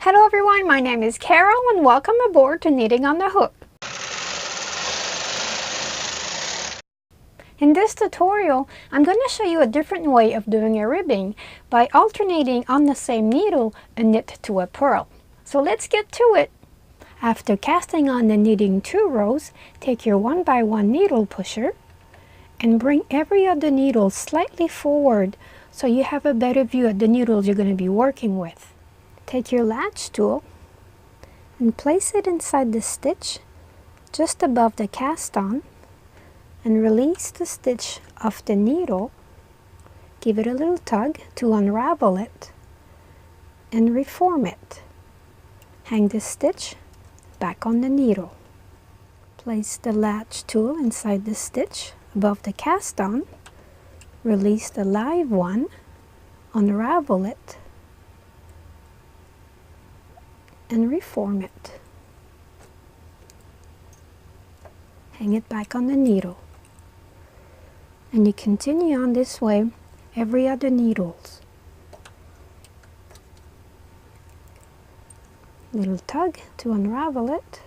Hello everyone, my name is Carol and welcome aboard to Knitting on the Hook. In this tutorial, I'm going to show you a different way of doing a ribbing by alternating on the same needle a knit to a purl. So let's get to it. After casting on the knitting 2 rows, take your 1x1 needle pusher and bring every other needle slightly forward so you have a better view of the needles you're going to be working with. Take your latch tool and place it inside the stitch just above the cast on and release the stitch off the needle. Give it a little tug to unravel it and reform it. Hang the stitch back on the needle. Place the latch tool inside the stitch above the cast on. Release the live one, unravel it, and reform it. Hang it back on the needle. And you continue on this way every other needles. Little tug to unravel it.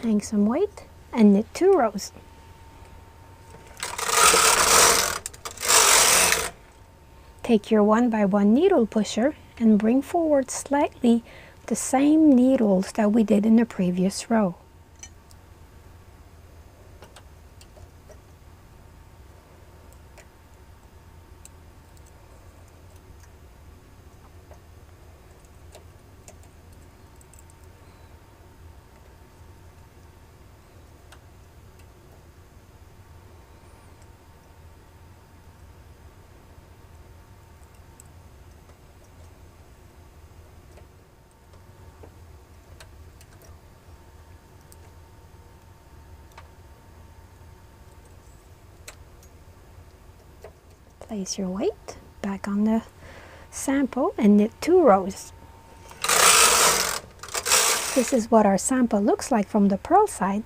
Hang some weight and knit 2 rows. Take your 1x1 needle pusher and bring forward slightly the same needles that we did in the previous row. Place your weight back on the sample and knit 2 rows. This is what our sample looks like from the purl side,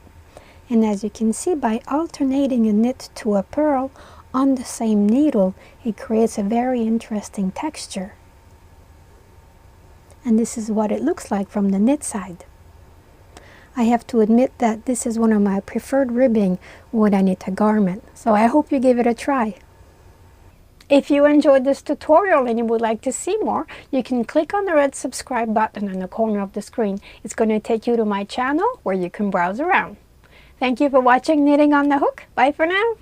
and as you can see, by alternating a knit to a purl on the same needle, it creates a very interesting texture. And this is what it looks like from the knit side. I have to admit that this is one of my preferred ribbing when I knit a garment, so I hope you give it a try. If you enjoyed this tutorial and you would like to see more, you can click on the red subscribe button in the corner of the screen. It's going to take you to my channel where you can browse around. Thank you for watching Knitting on the Hook. Bye for now.